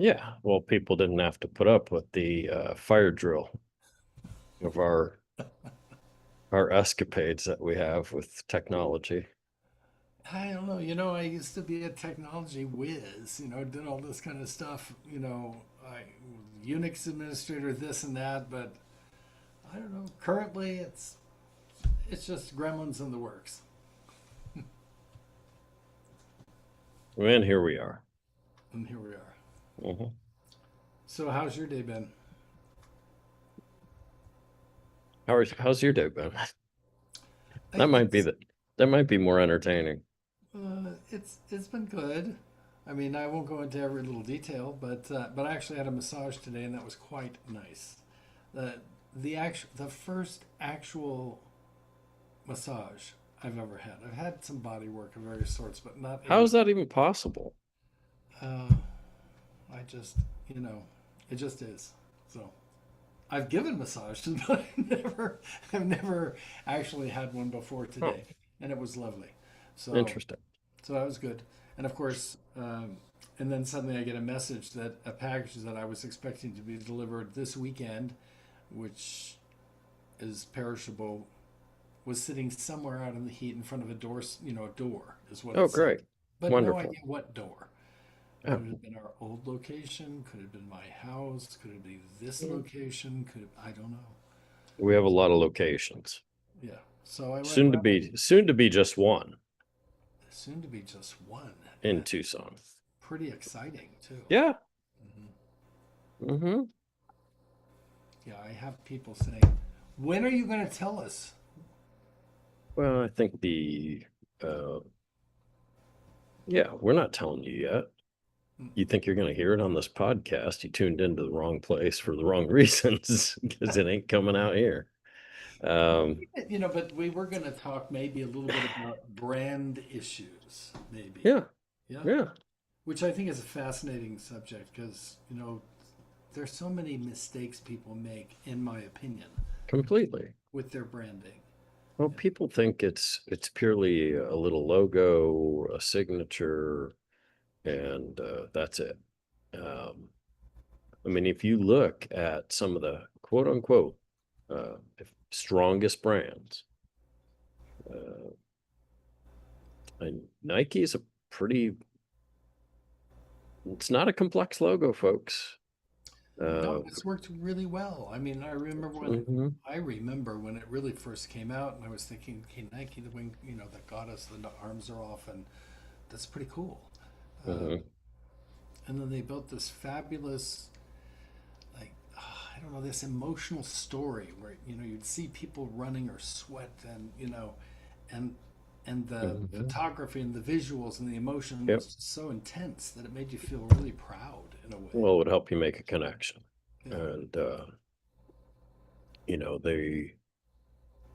Yeah, well, people didn't have to put up with the fire drill of our escapades that we have with technology. I don't know. I used to be a technology whiz. Did all this kind of stuff. I Unix administrator, this and that. But I don't know. Currently, it's just gremlins in the works, And here we are. and here we are. Mhm. So, how's your day been? How's your day been? I, That might be it's that might be more entertaining. it's been good. I mean, I won't go into every little detail, but I actually had a massage today, and that was quite nice. The the first actual massage I've ever had. I've had some body work of various sorts, but not How a. is that even possible? Uh, I just, you know, it just is. So I've given massages, but I've never actually had one before Oh, today, and it was lovely. So, interesting. so that was good. And of course, and then suddenly I get a message that a package that I was expecting to be delivered this weekend, which is perishable, was sitting somewhere out in the heat in front of a door. A door is what Oh, it said, great. but no Wonderful. idea what door. Oh, Could it have been our old location? Could it have been my house? Could it be this location? I don't know. we have a lot of locations. Yeah. So I went, Soon to well, be soon to be just one soon to be just one. in And Tucson. pretty exciting too. Yeah. Hmm. Hmm. Yeah, I have people saying, when are you going to tell us? Well, I think uh yeah, we're not telling you yet. You think you're going to hear it on this podcast? You tuned into the wrong place for the wrong reasons because it ain't coming out here. Um, But we were going to talk maybe a little bit about brand issues, maybe. yeah, Yeah. yeah, Which I think is a fascinating subject because, there's so many mistakes people make, in my opinion, completely. with their branding. Well, people think it's purely a little logo, a signature, and that's it. Um, I mean, if you look at some of the quote unquote strongest brands, uh, and Nike is a pretty, it's not a complex logo, folks. No, Uh, it's worked really well. I mean, mhm, I remember when it really first came out, and I was thinking, okay, Nike, the wing, that got us, the arms are off, and that's pretty cool. Uh, mhm. and then they built this fabulous, like, I don't know, this emotional story where you'd see people running or sweat, and and the Mhm. photography and the visuals and the emotion Yep. was just so intense that it made you feel really proud in a way. Well, it would help you make a connection. Yeah. And you know, the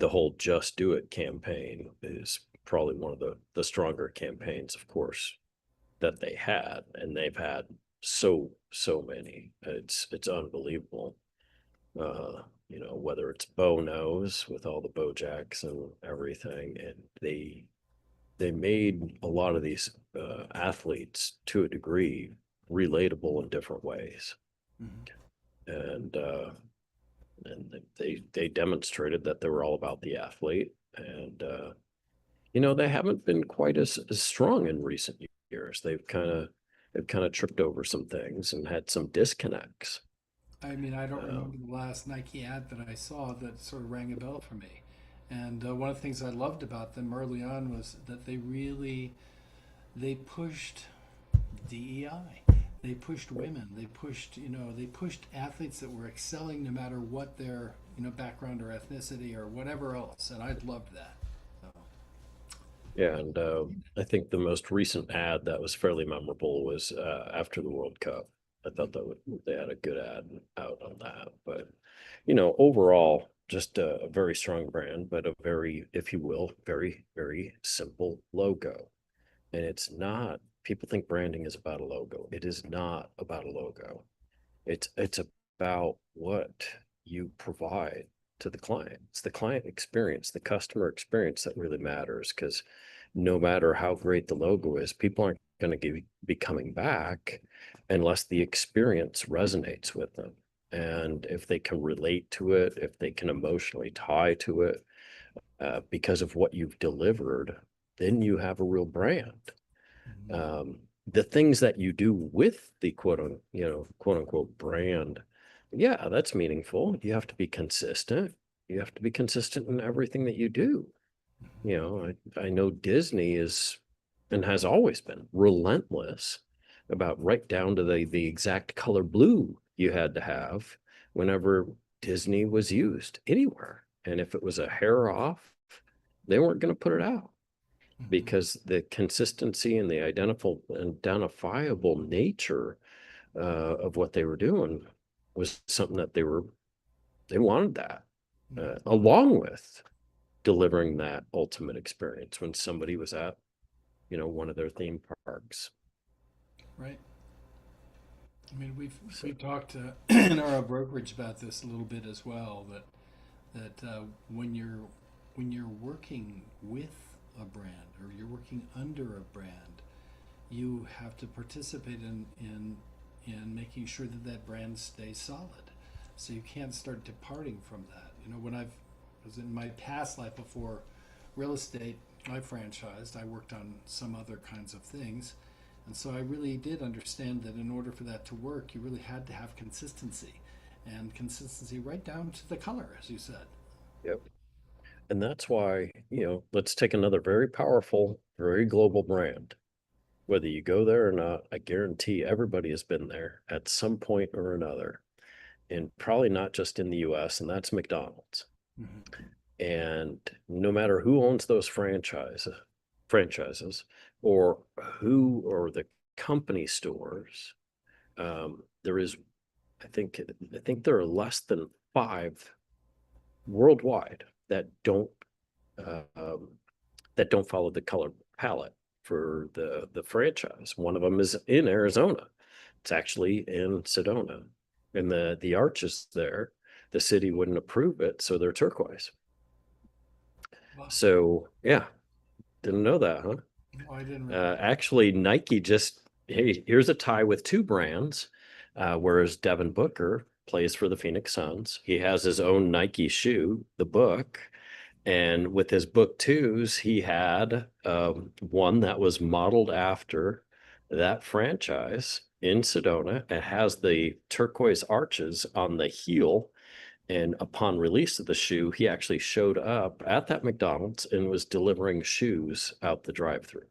whole Just Do It campaign is probably one of the stronger campaigns, of course, that they had, and they've had so many. It's unbelievable. Whether it's Bo Knows with all the Bojacks and everything, and they made a lot of these athletes to a degree relatable in different ways, Hmm. and they demonstrated that they were all about the athlete, and they haven't been quite as strong in recent years. They've kind of tripped over some things and had some disconnects. I mean, I don't remember Um, the last Nike ad that I saw that sort of rang a bell for me. And one of the things I loved about them early on was that they pushed DEI. They pushed women. They pushed athletes that were excelling no matter what their background or ethnicity or whatever else. And I loved that. So, yeah, and I think the most recent ad that was fairly memorable was after the World Cup. I thought they had a good ad out on that, but overall, just a very strong brand, but a very, if you will, very, very simple logo. And it's not, people think branding is about a logo. It is not about a logo. It's about what you provide to the client. It's the client experience, the customer experience that really matters, because no matter how great the logo is, people aren't going to be coming back unless the experience resonates with them. And if they can relate to it, if they can emotionally tie to it, because of what you've delivered, then you have a real brand. Mhm. Um, the things that you do with the quote unquote brand, yeah, that's meaningful. You have to be consistent. You have to be consistent in everything that you do. Mhm. I know Disney is and has always been relentless about right down to the exact color blue you had to have whenever Disney was used anywhere. And if it was a hair off, they weren't going to put it out Mhm. because the consistency and the identifiable nature of what they were doing was something that they wanted that, Mhm. along with delivering that ultimate experience when somebody was at one of their theme parks. Right. I mean, So we've talked in our brokerage about this a little bit as well. That when you're working with a brand or you're working under a brand, you have to participate in making sure that that brand stays solid. So you can't start departing from that. You know, when I was in my past life before real estate, I franchised. I worked on some other kinds of things. And so I really did understand that in order for that to work, you really had to have consistency and consistency right down to the color, as you said. yep. And that's why, let's take another very powerful, very global brand. Whether you go there or not, I guarantee everybody has been there at some point or another. And probably not just in the US, and that's McDonald's. Mm-hmm. And no matter who owns those franchises or who or the company stores, there is, I think there are less than five worldwide uh, um, that don't follow the color palette for the franchise. One of them is in Arizona. It's actually in Sedona, and the arches there, the city wouldn't approve it, so they're turquoise. Well, So yeah, didn't know that, huh? no, I didn't realize. Actually, Nike just, hey, here's a tie with two brands, whereas Devin Booker plays for the Phoenix Suns. He has his own Nike shoe, the Book. And with his book twos, he had one that was modeled after that franchise in Sedona. It has the turquoise arches on the heel. And upon release of the shoe, he actually showed up at that McDonald's and was delivering shoes out the drive-through.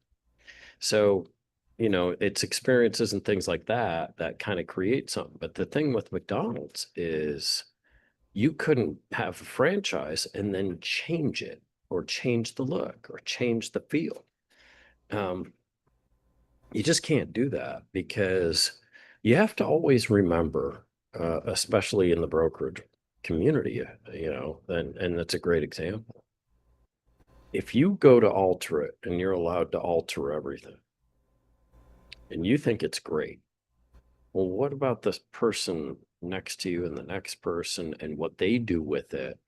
So, it's experiences and things like that that kind of create something. But the thing with McDonald's is you couldn't have a franchise and then change it or change the look or change the feel. Um, you just can't do that because you have to always remember, especially in the brokerage community, and that's a great example. If you go to alter it and you're allowed to alter everything and you think it's great, well, what about this person next to you and the next person and what they do with it?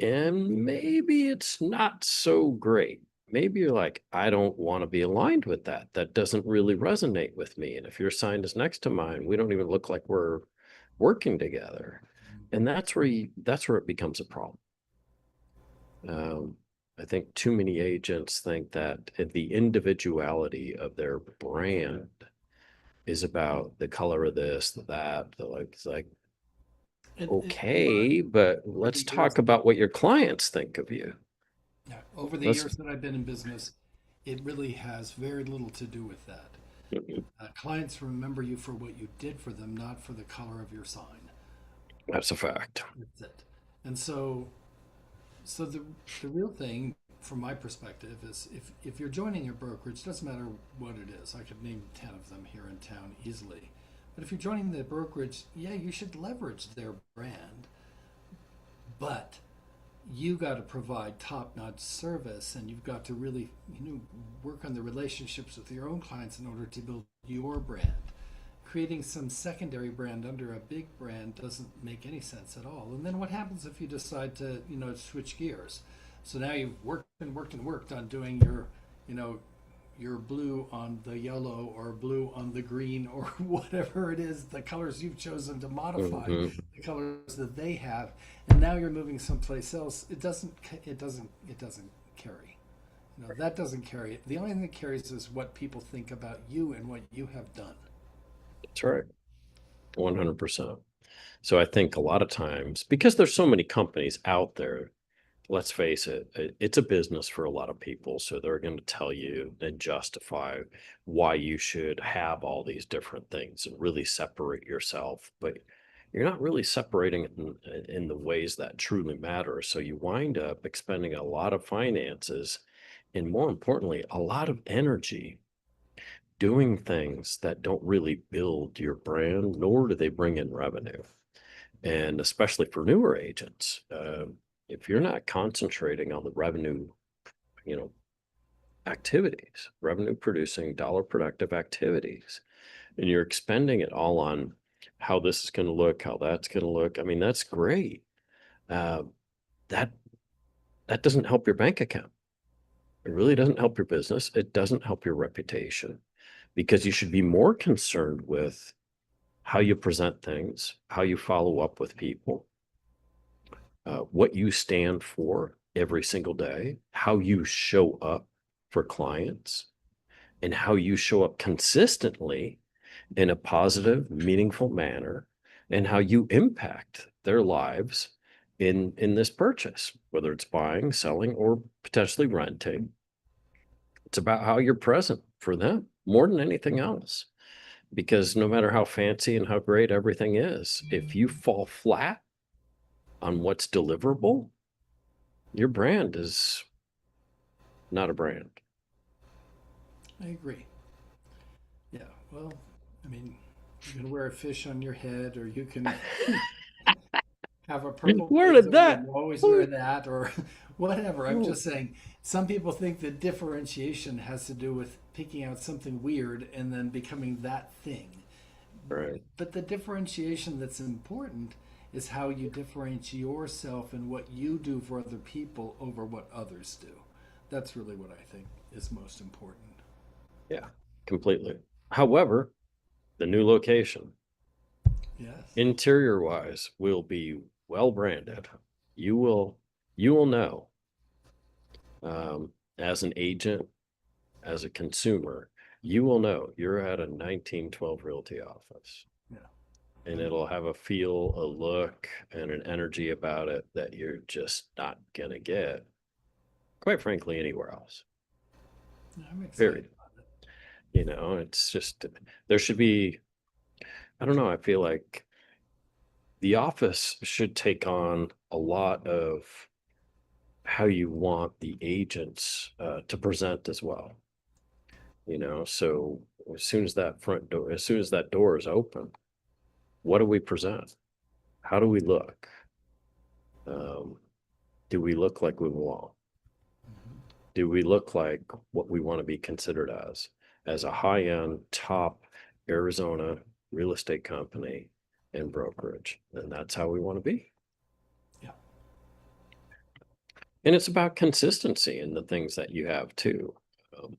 And maybe it's not so great. Maybe you're like, I don't want to be aligned with that. That doesn't really resonate with me. And if your sign is next to mine, we don't even look like we're working together. And that's where it becomes a problem. Um, I think too many agents think that the individuality of their brand is about the color of this, that, it's like, okay, but Over the let's years, talk about what your clients think of you. yeah, over the Let's years that I've been in business, it really has very little to do with that. Clients remember you for what you did for them, not for the color of your sign. That's a fact. That's it. And so, so the real thing, from my perspective, is if you're joining a brokerage, doesn't matter what it is. I could name 10 of them here in town easily. But if you're joining the brokerage, yeah, you should leverage their brand, but you got to provide top-notch service, and you've got to really, work on the relationships with your own clients in order to build your brand. Creating some secondary brand under a big brand doesn't make any sense at all. And then what happens if you decide to, switch gears? So now you've worked and worked and worked on doing your, you know, your blue on the yellow or blue on the green or whatever it is, the colors you've chosen to modify Mhm. the colors that they have, and now you're moving someplace else. It doesn't carry. That doesn't carry. The only thing that carries is what people think about you and what you have done. That's right. 100%. So I think a lot of times, because there's so many companies out there, let's face it, it's a business for a lot of people. So they're going to tell you and justify why you should have all these different things and really separate yourself. But you're not really separating it in the ways that truly matter. So you wind up expending a lot of finances and, more importantly, a lot of energy doing things that don't really build your brand, nor do they bring in revenue. And especially for newer agents, if you're not concentrating on the revenue, you know, activities, revenue producing, dollar productive activities, and you're expending it all on how this is going to look, how that's going to look. I mean, that's great. Uh, that that doesn't help your bank account. It really doesn't help your business. It doesn't help your reputation because you should be more concerned with how you present things, how you follow up with people, what you stand for every single day, how you show up for clients, and how you show up consistently in a positive, meaningful manner, and how you impact their lives in this purchase, whether it's buying, selling, or potentially renting. It's about how you're present for them more than anything else. Because no matter how fancy and how great everything is, if you fall flat on what's deliverable, your brand is not a brand. I agree. Yeah. Well, I mean, you can wear a fish on your head, or you can have a purple Where did blazer that? and always wear Where- that, or whatever. I'm oh, just saying, some people think that differentiation has to do with picking out something weird and then becoming that thing. right. But the differentiation that's important is how you differentiate yourself and what you do for other people over what others do. That's really what I think is most important. Yeah, completely. However, the new location, Yes. interior wise, will be well branded. You will you will know, as an agent, as a consumer, you will know you're at a 1912 Realty office. Yeah. And it'll have a feel, a look, and an energy about it that you're just not gonna get, quite frankly, anywhere else. I'm excited Period. about it. It's just there should be, I don't know, I feel like the office should take on a lot of how you want the agents to present as well. So as soon as that door is open, what do we present? How do we look? Um, do we look like we belong? Do we look like what we want to be considered as a high-end top Arizona real estate company and brokerage? And that's how we want to be. Yeah. And it's about consistency in the things that you have too. Um,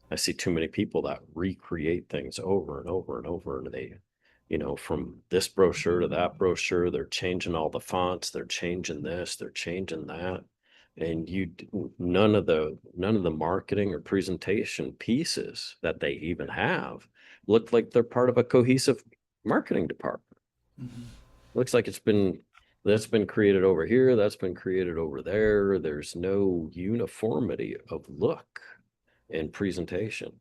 I see too many people that recreate things over and over and over, and from this brochure to that brochure, they're changing all the fonts, they're changing this, they're changing that, and none of the marketing or presentation pieces that they even have look like they're part of a cohesive marketing department. Mm-hmm. Looks like that's been created over here, that's been created over there. There's no uniformity of look and presentation.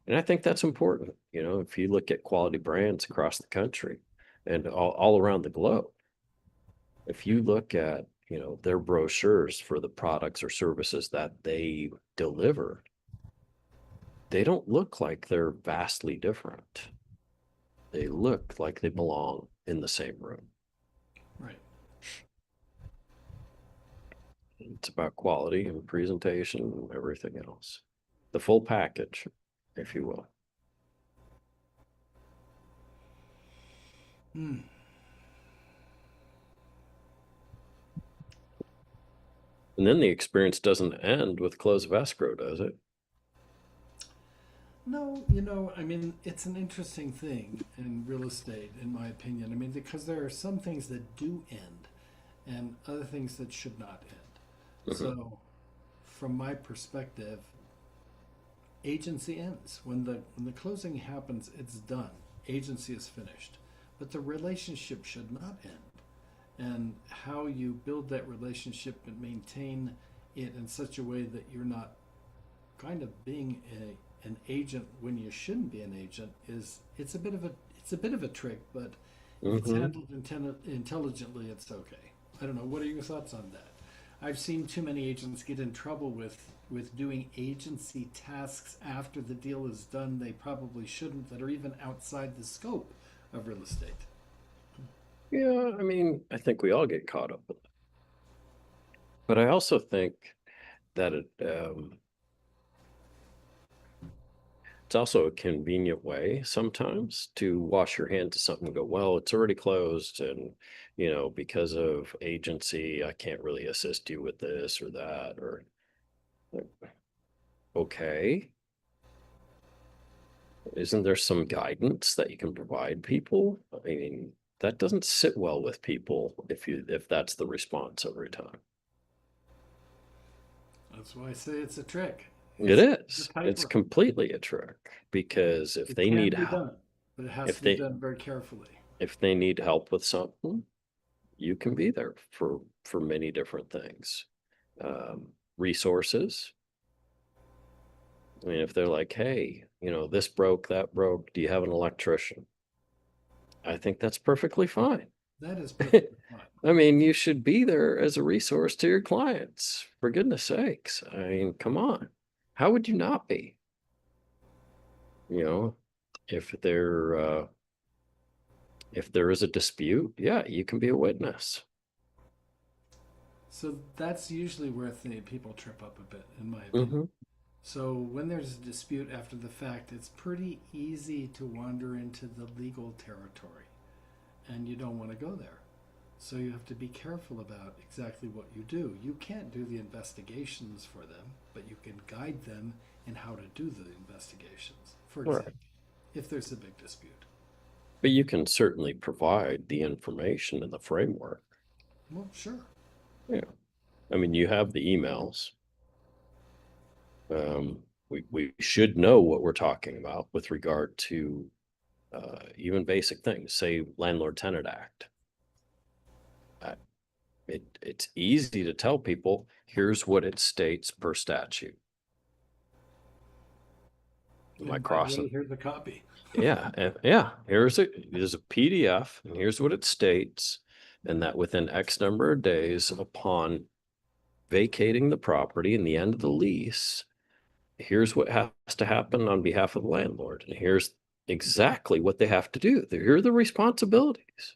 And I think that's important. If you look at quality brands across the country and all around the globe, if you look at, their brochures for the products or services that they deliver, they don't look like they're vastly different. They look like they belong in the same room. Right. It's about quality and presentation and everything else. The full package, if you will. Mm. And then the experience doesn't end with close of escrow, does it? No, I mean, it's an interesting thing in real estate, in my opinion. I mean, because there are some things that do end and other things that should not end. Mhm. So, from my perspective, agency ends. When the closing happens, it's done. Agency is finished. But the relationship should not end. And how you build that relationship and maintain it in such a way that you're not kind of being an agent when you shouldn't be an agent is it's a bit of a trick, but if it's Mhm. handled intelligently, it's okay. I don't know. What are your thoughts on that? I've seen too many agents get in trouble with doing agency tasks after the deal is done. They probably shouldn't. That are even outside the scope of real estate. Yeah, I mean, I think we all get caught up with it. But I also think that it's also a convenient way sometimes to wash your hands of something and go, well, it's already closed, and because of agency, I can't really assist you with this or that, or like, okay, isn't there some guidance that you can provide people? I mean, that doesn't sit well with people if that's the response every time. That's why I say it's a trick. It It's the is. It's tightrope. completely a trick because if It they need can be help, done, but it has if to be they done very carefully. if they need help with something, you can be there for many different things. Resources. I mean, if they're like, hey, this broke, that broke, do you have an electrician? I think that's perfectly fine. That is perfectly fine. I mean, you should be there as a resource to your clients, for goodness sakes. I mean, come on. How would you not be? You know, if there is a dispute, yeah, you can be a witness. So that's usually where people trip up a bit, in my opinion. Hmm. So when there's a dispute after the fact, it's pretty easy to wander into the legal territory, and you don't want to go there. So you have to be careful about exactly what you do. You can't do the investigations for them, but you can guide them in how to do the investigations. For All right. example, if there's a big dispute. But you can certainly provide the information and the framework. Well, sure. Yeah. I mean, you have the emails. We should know what we're talking about with regard to even basic things, say landlord tenant act. Uh, it's easy to tell people, here's what it states per statute. Am I And by the way, crossing? here's a copy. Yeah, yeah. Here's a PDF, and here's what it states, and that within X number of days upon vacating the property and the end of the lease, here's what has to happen on behalf of the landlord, and here's exactly what they have to do. Here are the responsibilities.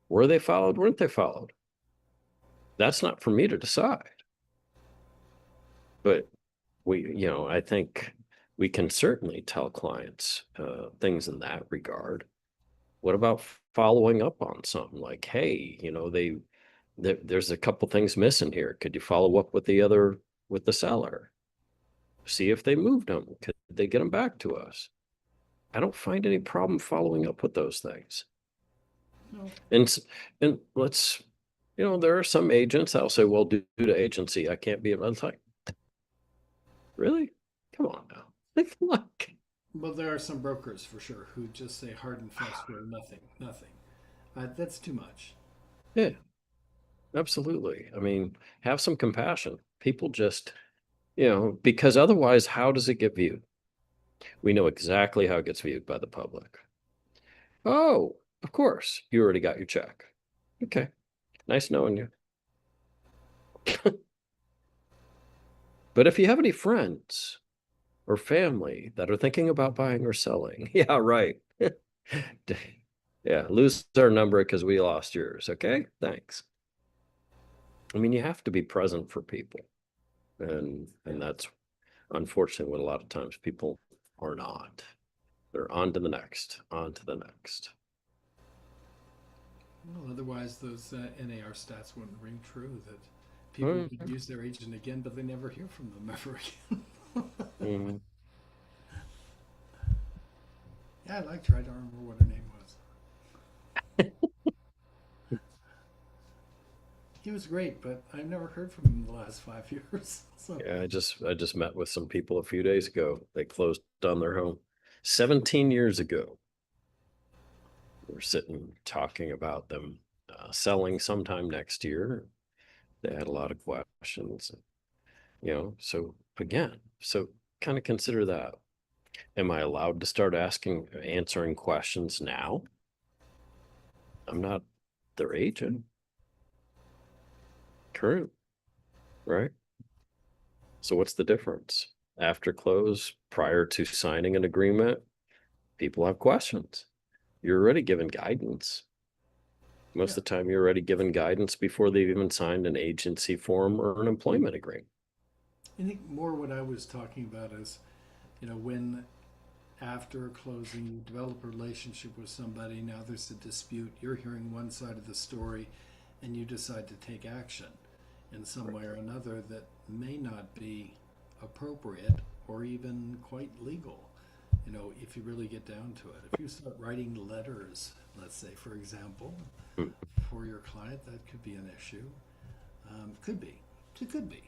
Were they followed? Weren't they followed? That's not for me to decide. But I think we can certainly tell clients things in that regard. What about following up on something like, hey, there's a couple things missing here. Could you follow up with the seller? See if they moved them. Could they get them back to us? I don't find any problem following up with those things. No, And and there are some agents that'll say, well, due to agency, I can't be. It's like, really? Come on now. Look, well, there are some brokers for sure who just say hard and fast rule, nothing, nothing. That's too much. yeah, absolutely. I mean, have some compassion. People just, because otherwise, how does it get viewed? We know exactly how it gets viewed by the public. Oh, of course, you already got your check. Okay, nice knowing you. But if you have any friends or family that are thinking about buying or selling, yeah, right. Yeah, lose our number because we lost yours. Okay, thanks. I mean, you have to be present for people, and that's unfortunately what a lot of times people are not. They're on to the next, on to the next. Well, otherwise, those NAR stats wouldn't ring true that people Mm, would use their agent again, but they never hear from them ever again. mm. Yeah, I liked her. I don't remember what her name was. He was great, but I've never heard from him in the last 5 years. So Yeah, I just met with some people a few days ago. They closed on their home 17 years ago. We're sitting talking about them selling sometime next year. They had a lot of questions, so again, so kind of consider that. Am I allowed to start answering questions now? I'm not their agent, current, right? So what's the difference? After close, prior to signing an agreement, people have questions. You're already given guidance. Most yeah, of the time, you're already given guidance before they've even signed an agency form or an employment agreement. I think more what I was talking about is, when after closing you develop a relationship with somebody, now there's a dispute, you're hearing one side of the story, and you decide to take action in some way or another that may not be appropriate or even quite legal. If you really get down to it, if you start writing letters, let's say, for example, Mm, for your client, that could be an issue. Could be. It could be.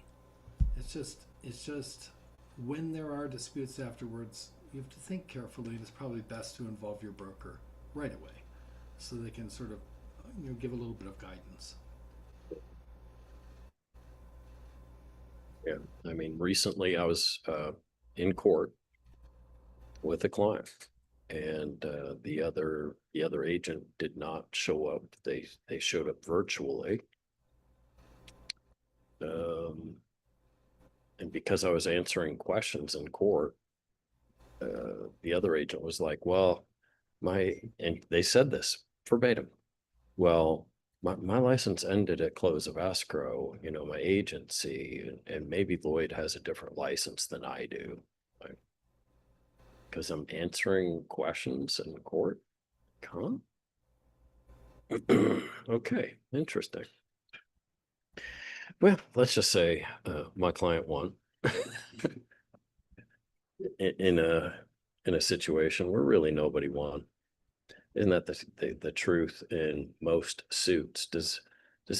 It's just when there are disputes afterwards, you have to think carefully. And it's probably best to involve your broker right away, so they can sort of give a little bit of guidance. yeah, I mean, recently I was in court with a client, and the other agent did not show up. They showed up virtually, um, and because I was answering questions in court, the other agent was like, "Well, and they said this verbatim. Well, my license ended at close of escrow. My agency, and maybe Lloyd has a different license than I do, because I'm answering questions in court. Huh? Okay, interesting. Well, let's just say my client won in a situation where really nobody won. Isn't that the truth in most suits? Does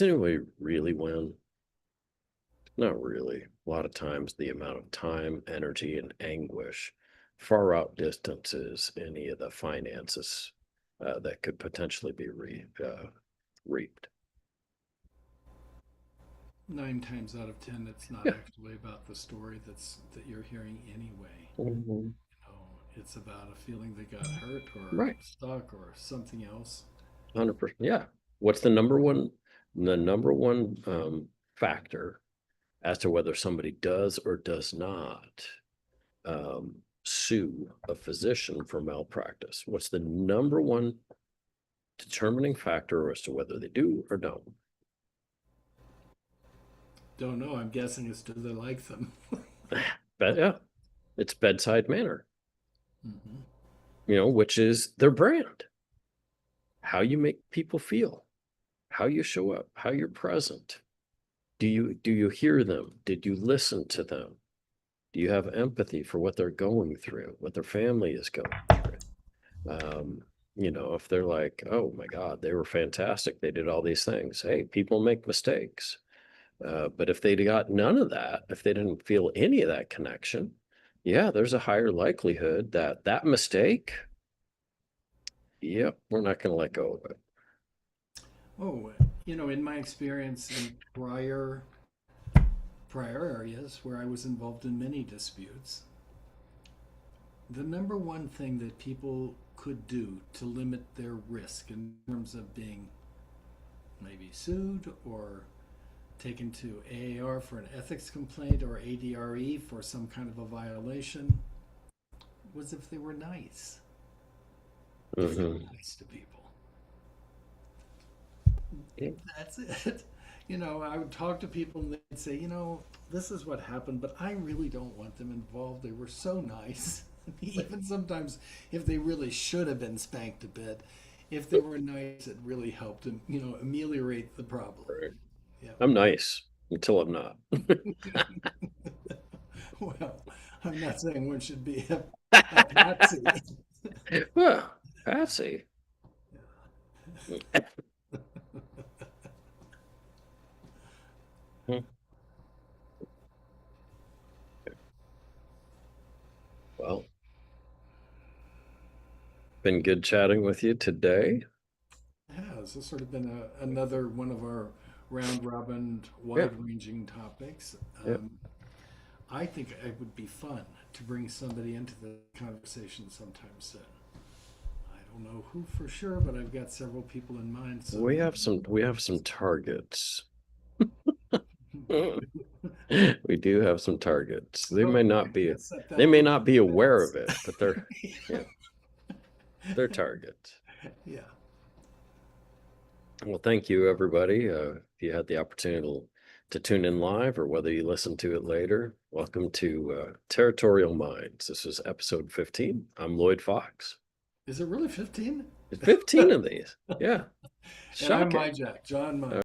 anybody really win? Not really. A lot of times, the amount of time, energy, and anguish far outdistances any of the finances that could potentially be reaped. 9 times out of 10, it's not Yeah. actually about the story that you're hearing anyway. Mhm. It's about a feeling they got hurt or Right. stuck or something else. 100%. Yeah. What's the number one factor as to whether somebody does or does not sue a physician for malpractice? What's the number one determining factor as to whether they do or don't? Don't know. I'm guessing it's do they like them. But yeah, it's bedside manner, Hmm. which is their brand. How you make people feel, how you show up, how you're present. Do you hear them? Did you listen to them? Do you have empathy for what they're going through, what their family is going through? Um, if they're like, oh my God, they were fantastic. They did all these things. Hey, people make mistakes. But if they got none of that, if they didn't feel any of that connection, yeah, there's a higher likelihood that that mistake, yep, we're not going to let go of it. Oh, in my experience in prior areas where I was involved in many disputes, the number one thing that people could do to limit their risk in terms of being maybe sued or taken to AAR for an ethics complaint or ADRE for some kind of a violation was if they were nice. If they were Hmm. nice to people. Yeah. That's it. I would talk to people and they'd say, this is what happened, but I really don't want them involved. They were so nice. Even sometimes, if they really should have been spanked a bit, if they were nice, it really helped them, ameliorate the problem. Right. Yeah. I'm nice until I'm not. Well, I'm not saying one should be a patsy. Well, Patsy. Well, been good chatting with you today. Yeah, this has sort of been another one of our round robin, Yeah, wide ranging topics. yeah. I think it would be fun to bring somebody into the conversation sometime soon. I don't know who for sure, but I've got several people in mind. So We have some targets. We do have some targets. They may okay, not be let's set they that may for not be aware minutes. of it, but they're yeah, they're targets. Yeah. Well, thank you, everybody. If you had the opportunity to tune in live or whether you listen to it later, welcome to Territorial Minds. This is episode 15. I'm Lloyd Fox. Is it really 15? It's 15 of these. Yeah. And I'm Shocking. my Jack, John.